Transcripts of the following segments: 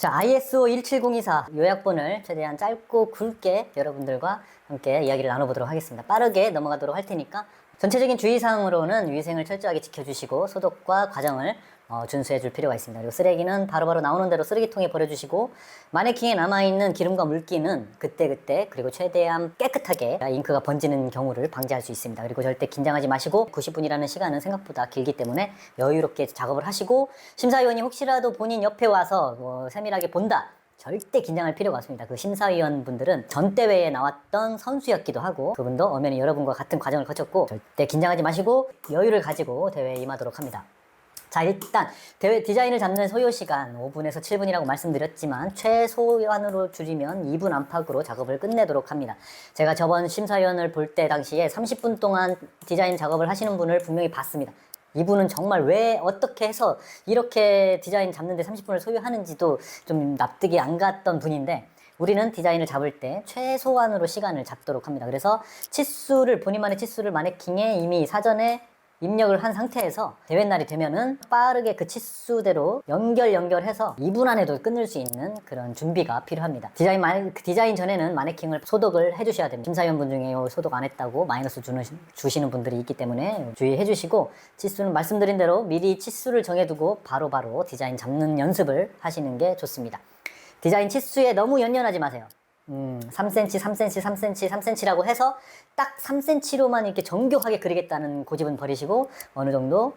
자, ISO 17024 요약본을 최대한 짧고 굵게 여러분들과 함께 이야기를 나눠보도록 하겠습니다. 빠르게 넘어가도록 할 테니까 전체적인 주의사항으로는 위생을 철저하게 지켜주시고 소독과 과정을 준수해 줄 필요가 있습니다. 그리고 쓰레기는 바로바로 나오는 대로 쓰레기통에 버려주시고 마네킹에 남아있는 기름과 물기는 그때그때 그리고 최대한 깨끗하게 잉크가 번지는 경우를 방지할 수 있습니다. 그리고 절대 긴장하지 마시고 90분이라는 시간은 생각보다 길기 때문에 여유롭게 작업을 하시고 심사위원이 혹시라도 본인 옆에 와서 세밀하게 본다, 절대 긴장할 필요가 없습니다. 그 심사위원분들은 전 대회에 나왔던 선수였기도 하고 그분도 엄연히 여러분과 같은 과정을 거쳤고 절대 긴장하지 마시고 여유를 가지고 대회에 임하도록 합니다. 자, 일단 대회 디자인을 잡는 소요시간 5분에서 7분이라고 말씀드렸지만 최소한으로 줄이면 2분 안팎으로 작업을 끝내도록 합니다. 제가 저번 심사위원을 볼 때 당시에 30분 동안 디자인 작업을 하시는 분을 분명히 봤습니다. 이분은 정말 왜 어떻게 해서 이렇게 디자인 잡는데 30분을 소요하는지도 좀 납득이 안 갔던 분인데, 우리는 디자인을 잡을 때 최소한으로 시간을 잡도록 합니다. 그래서 본인만의 치수를 마네킹에 이미 사전에 입력을 한 상태에서 대회 날이 되면은 빠르게 그 치수대로 연결해서 2분 안에도 끝낼 수 있는 그런 준비가 필요합니다. 디자인 전에는 마네킹을 소독을 해주셔야 됩니다. 심사위원분 중에 소독 안 했다고 마이너스 주시는 분들이 있기 때문에 주의해 주시고, 치수는 말씀드린 대로 미리 치수를 정해두고 바로바로 디자인 잡는 연습을 하시는 게 좋습니다. 디자인 치수에 너무 연연하지 마세요. 3cm, 3cm, 3cm, 3cm라고 해서 딱 3cm로만 이렇게 정교하게 그리겠다는 고집은 버리시고 어느 정도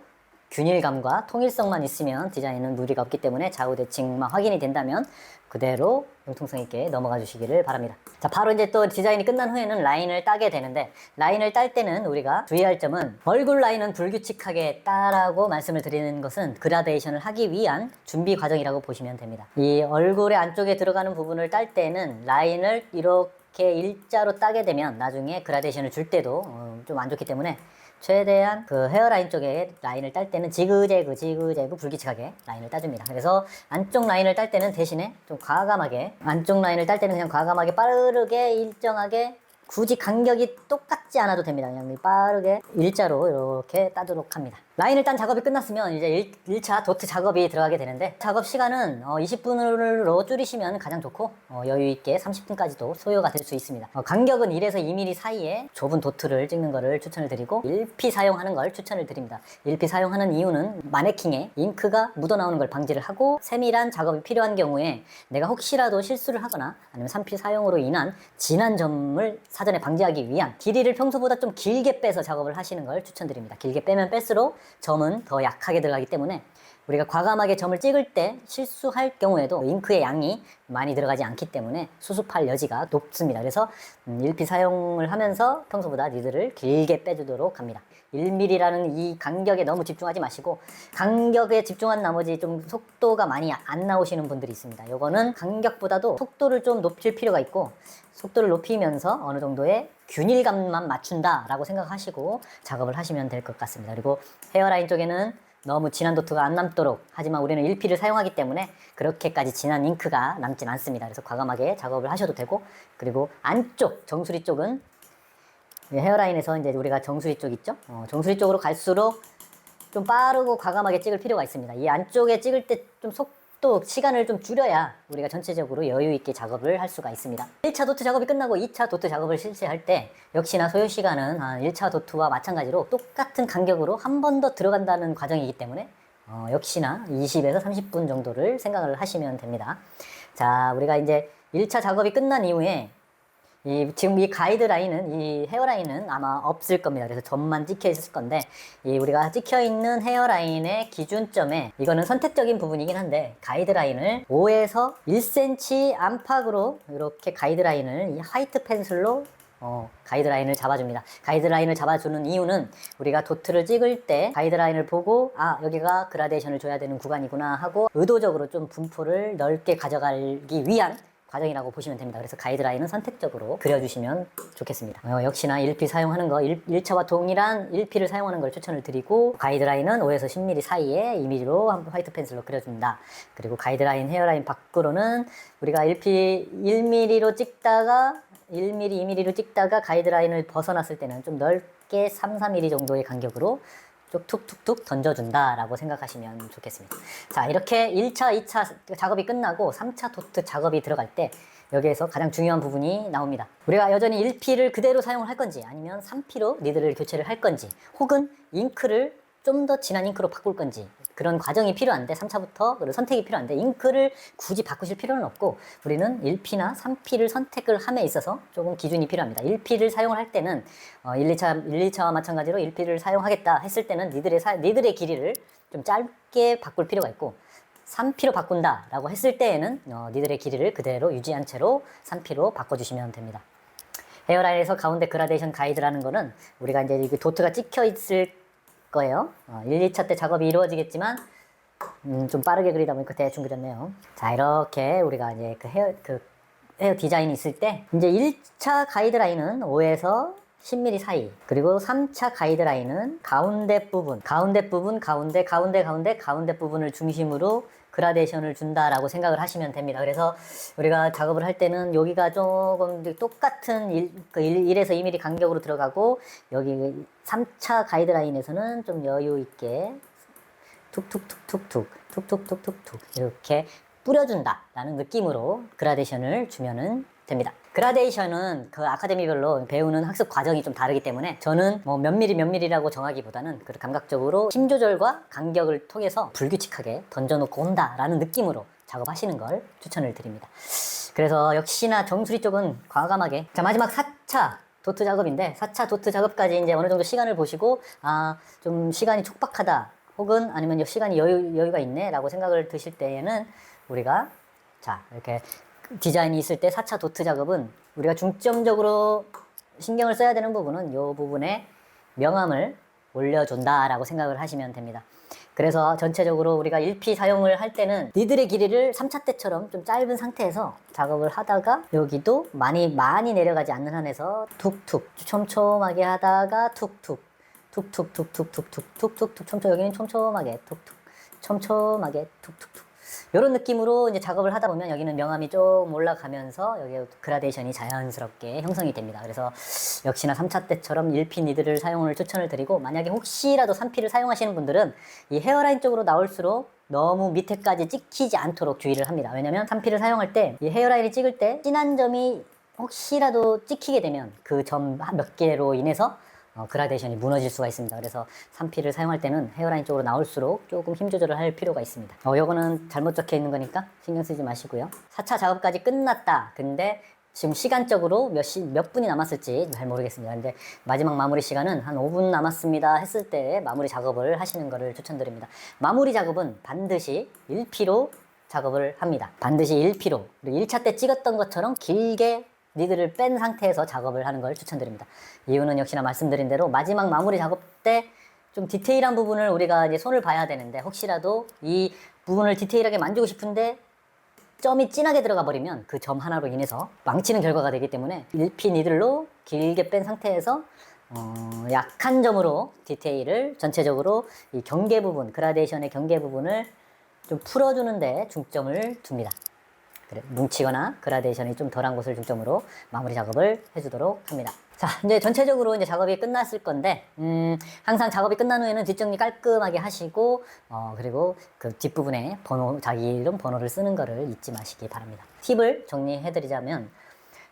균일감과 통일성만 있으면 디자인은 무리가 없기 때문에 좌우대칭만 확인이 된다면 그대로 융통성 있게 넘어가 주시기를 바랍니다. 자, 바로 이제 또 디자인이 끝난 후에는 라인을 따게 되는데, 라인을 딸 때는 우리가 주의할 점은 얼굴 라인은 불규칙하게 따라고 말씀을 드리는 것은 그라데이션을 하기 위한 준비 과정이라고 보시면 됩니다. 이 얼굴의 안쪽에 들어가는 부분을 딸 때는 라인을 이렇게 일자로 따게 되면 나중에 그라데이션을 줄 때도 좀 안 좋기 때문에 최대한 그 헤어라인 쪽에 라인을 딸 때는 지그재그 불규칙하게 라인을 따줍니다. 그래서 안쪽 라인을 딸 때는 대신에 좀 과감하게, 안쪽 라인을 딸 때는 그냥 과감하게 빠르게 일정하게, 굳이 간격이 똑같지 않아도 됩니다. 그냥 빠르게 일자로 이렇게 따도록 합니다. 라인을 딴 작업이 끝났으면 이제 1차 도트 작업이 들어가게 되는데, 작업 시간은 20분으로 줄이시면 가장 좋고 여유있게 30분까지도 소요가 될 수 있습니다. 간격은 1에서 2mm 사이에 좁은 도트를 찍는 거를 추천을 드리고 1P 사용하는 걸 추천을 드립니다. 1P 사용하는 이유는 마네킹에 잉크가 묻어나오는 걸 방지를 하고, 세밀한 작업이 필요한 경우에 내가 혹시라도 실수를 하거나 아니면 3P 사용으로 인한 진한 점을 사전에 방지하기 위한, 길이를 평소보다 좀 길게 빼서 작업을 하시는 걸 추천드립니다. 길게 빼면 뺄수록 점은 더 약하게 들어가기 때문에 우리가 과감하게 점을 찍을 때 실수할 경우에도 잉크의 양이 많이 들어가지 않기 때문에 수습할 여지가 높습니다. 그래서 1P 사용을 하면서 평소보다 니들을 길게 빼주도록 합니다. 1mm라는 이 간격에 너무 집중하지 마시고, 간격에 집중한 나머지 좀 속도가 많이 안 나오시는 분들이 있습니다. 요거는 간격보다도 속도를 좀 높일 필요가 있고, 속도를 높이면서 어느 정도의 균일감만 맞춘다라고 생각하시고 작업을 하시면 될 것 같습니다. 그리고 헤어라인 쪽에는 너무 진한 도트가 안 남도록, 하지만 우리는 1P를 사용하기 때문에 그렇게까지 진한 잉크가 남진 않습니다. 그래서 과감하게 작업을 하셔도 되고, 그리고 안쪽 정수리 쪽은 헤어라인에서 이제 우리가 정수리 쪽 있죠? 정수리 쪽으로 갈수록 좀 빠르고 과감하게 찍을 필요가 있습니다. 이 안쪽에 찍을 때 좀 시간을 좀 줄여야 우리가 전체적으로 여유있게 작업을 할 수가 있습니다. 1차 도트 작업이 끝나고 2차 도트 작업을 실시할 때 역시나 소요시간은 1차 도트와 마찬가지로 똑같은 간격으로 한 번 더 들어간다는 과정이기 때문에 역시나 20에서 30분 정도를 생각을 하시면 됩니다. 자, 우리가 이제 1차 작업이 끝난 이후에 지금 이 가이드라인은, 이 헤어라인은 아마 없을 겁니다. 그래서 점만 찍혀 있을 건데, 우리가 찍혀 있는 헤어라인의 기준점에, 이거는 선택적인 부분이긴 한데, 가이드라인을 5에서 1cm 안팎으로 이렇게 가이드라인을 이 화이트 펜슬로 가이드라인을 잡아줍니다. 가이드라인을 잡아주는 이유는 우리가 도트를 찍을 때 가이드라인을 보고 여기가 그라데이션을 줘야 되는 구간이구나 하고 의도적으로 좀 분포를 넓게 가져가기 위한 과정이라고 보시면 됩니다. 그래서 가이드라인은 선택적으로 그려주시면 좋겠습니다. 역시나 1P 사용하는 거, 1차와 동일한 1P를 사용하는 걸 추천을 드리고, 가이드라인은 5에서 10mm 사이에 2mm로 화이트 펜슬로 그려준다. 그리고 가이드라인, 헤어라인 밖으로는 우리가 1mm로 찍다가 1mm, 2mm로 찍다가 가이드라인을 벗어났을 때는 좀 넓게 3, 4mm 정도의 간격으로 쭉 툭툭툭 던져준다라고 생각하시면 좋겠습니다. 자, 이렇게 1차, 2차 작업이 끝나고 3차 도트 작업이 들어갈 때 여기에서 가장 중요한 부분이 나옵니다. 우리가 여전히 1P를 그대로 사용을 할 건지 아니면 3P로 니들을 교체를 할 건지 혹은 잉크를 좀 더 진한 잉크로 바꿀 건지 그런 과정이 필요한데 3차부터 선택이 필요한데 잉크를 굳이 바꾸실 필요는 없고 우리는 1P나 3P를 선택을 함에 있어서 조금 기준이 필요합니다. 1P를 사용을 할 때는 1, 2차와 마찬가지로 1P를 사용하겠다 했을 때는 니들의 길이를 좀 짧게 바꿀 필요가 있고 3P로 바꾼다 라고 했을 때에는 니들의 길이를 그대로 유지한 채로 3P로 바꿔주시면 됩니다. 헤어라인에서 가운데 그라데이션 가이드라는 거는 우리가 이제 이 도트가 찍혀 있을 거예요. 1, 2차 때 작업이 이루어지겠지만 좀 빠르게 그리다 보니까 대충 그렸네요. 자, 이렇게 우리가 이제 그 헤어 디자인이 있을 때 이제 1차 가이드라인은 5에서 10mm 사이, 그리고 3차 가이드라인은 가운데 부분, 가운데 부분을 중심으로 그라데이션을 준다라고 생각을 하시면 됩니다. 그래서 우리가 작업을 할 때는 여기가 조금 똑같은 1에서 2mm 간격으로 들어가고 여기 3차 가이드라인에서는 좀 여유 있게 툭툭툭툭툭 이렇게 뿌려준다라는 느낌으로 그라데이션을 주면은 됩니다. 그라데이션은 그 아카데미별로 배우는 학습 과정이 좀 다르기 때문에 저는 뭐 몇 미리라고 정하기보다는 그 감각적으로 힘 조절과 간격을 통해서 불규칙하게 던져놓고 온다라는 느낌으로 작업하시는 걸 추천을 드립니다. 그래서 역시나 정수리 쪽은 과감하게 자, 마지막 4차 도트 작업인데 4차 도트 작업까지 이제 어느 정도 시간을 보시고 좀 시간이 촉박하다 혹은 아니면 시간이 여유가 있네 라고 생각을 드실 때에는 우리가 자, 이렇게 디자인이 있을 때 4차 도트 작업은 우리가 중점적으로 신경을 써야 되는 부분은 이 부분에 명암을 올려준다라고 생각을 하시면 됩니다. 그래서 전체적으로 우리가 1P 사용을 할 때는 니들의 길이를 3차 때처럼 좀 짧은 상태에서 작업을 하다가 여기도 많이 내려가지 않는 한에서 툭툭 촘촘하게 하다가 툭툭 여기는 촘촘하게 툭툭 이런 느낌으로 이제 작업을 하다 보면 여기는 명암이 좀 올라가면서 여기 그라데이션이 자연스럽게 형성이 됩니다. 그래서 역시나 3차 때처럼 1P 니드를 사용을 추천을 드리고 만약에 혹시라도 3P를 사용하시는 분들은 이 헤어라인 쪽으로 나올수록 너무 밑에까지 찍히지 않도록 주의를 합니다. 왜냐면 3P를 사용할 때 이 헤어라인을 찍을 때 진한 점이 혹시라도 찍히게 되면 그 점 몇 개로 인해서 그라데이션이 무너질 수가 있습니다. 그래서 3P를 사용할 때는 헤어라인 쪽으로 나올수록 조금 힘 조절을 할 필요가 있습니다. 요거는 잘못 적혀 있는 거니까 신경 쓰지 마시고요. 4차 작업까지 끝났다. 근데 지금 시간적으로 몇 분이 남았을지 잘 모르겠습니다. 근데 마지막 마무리 시간은 한 5분 남았습니다 했을 때 마무리 작업을 하시는 거를 추천드립니다. 마무리 작업은 반드시 1P로 작업을 합니다. 반드시 1P로. 그리고 1차 때 찍었던 것처럼 길게 니들을 뺀 상태에서 작업을 하는 걸 추천드립니다. 이유는 역시나 말씀드린 대로 마지막 마무리 작업 때 좀 디테일한 부분을 우리가 이제 손을 봐야 되는데 혹시라도 이 부분을 디테일하게 만지고 싶은데 점이 진하게 들어가 버리면 그 점 하나로 인해서 망치는 결과가 되기 때문에 1P 니들로 길게 뺀 상태에서 약한 점으로 디테일을 전체적으로 이 경계 부분, 그라데이션의 경계 부분을 좀 풀어주는데 중점을 둡니다. 뭉치거나 그라데이션이 좀 덜한 곳을 중점으로 마무리 작업을 해주도록 합니다. 자, 이제 전체적으로 이제 작업이 끝났을 건데, 항상 작업이 끝난 후에는 뒷정리 깔끔하게 하시고, 그리고 그 뒷부분에 자기 이름 번호를 쓰는 거를 잊지 마시기 바랍니다. 팁을 정리해드리자면,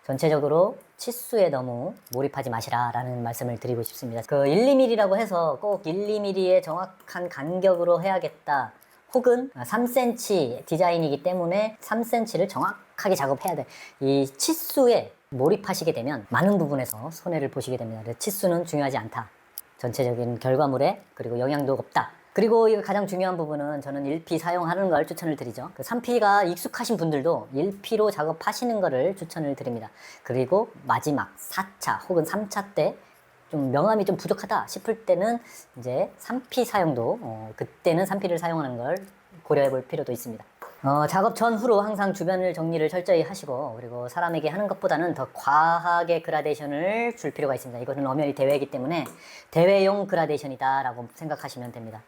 전체적으로 치수에 너무 몰입하지 마시라라는 말씀을 드리고 싶습니다. 그 1, 2mm라고 해서 꼭 1, 2mm의 정확한 간격으로 해야겠다. 혹은 3cm 디자인이기 때문에 3cm를 정확하게 작업해야 돼. 이 치수에 몰입하시게 되면 많은 부분에서 손해를 보시게 됩니다. 그래서 치수는 중요하지 않다. 전체적인 결과물에 그리고 영향도 없다. 그리고 이거 가장 중요한 부분은 저는 1P 사용하는 걸 추천을 드리죠. 그 3P가 익숙하신 분들도 1P로 작업하시는 거를 추천을 드립니다. 그리고 마지막 4차 혹은 3차 때 좀 명암이 좀 부족하다 싶을 때는 이제 3P 사용도 그때는 3P를 사용하는 걸 고려해 볼 필요도 있습니다. 작업 전후로 항상 주변을 정리를 철저히 하시고, 그리고 사람에게 하는 것보다는 더 과하게 그라데이션을 줄 필요가 있습니다. 이거는 엄연히 대회이기 때문에 대회용 그라데이션이다 라고 생각하시면 됩니다.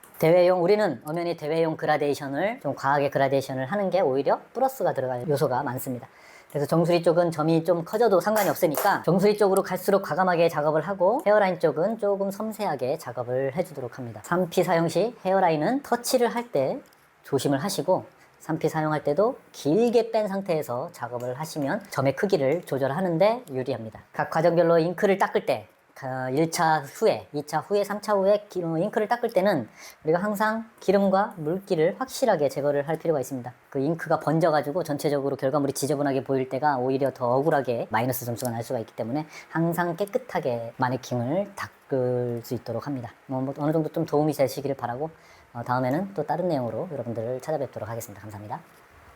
우리는 엄연히 대회용 그라데이션을 좀 과하게 그라데이션을 하는 게 오히려 플러스가 들어갈 요소가 많습니다. 그래서 정수리 쪽은 점이 좀 커져도 상관이 없으니까 정수리 쪽으로 갈수록 과감하게 작업을 하고, 헤어라인 쪽은 조금 섬세하게 작업을 해주도록 합니다. 3P 사용 시 헤어라인은 터치를 할 때 조심을 하시고, 3P 사용할 때도 길게 뺀 상태에서 작업을 하시면 점의 크기를 조절하는데 유리합니다. 각 과정별로 잉크를 닦을 때 1차 후에, 2차 후에, 3차 후에 잉크를 닦을 때는 우리가 항상 기름과 물기를 확실하게 제거를 할 필요가 있습니다. 그 잉크가 번져가지고 전체적으로 결과물이 지저분하게 보일 때가 오히려 더 억울하게 마이너스 점수가 날 수가 있기 때문에 항상 깨끗하게 마네킹을 닦을 수 있도록 합니다. 어느 정도 좀 도움이 되시기를 바라고, 다음에는 또 다른 내용으로 여러분들을 찾아뵙도록 하겠습니다. 감사합니다.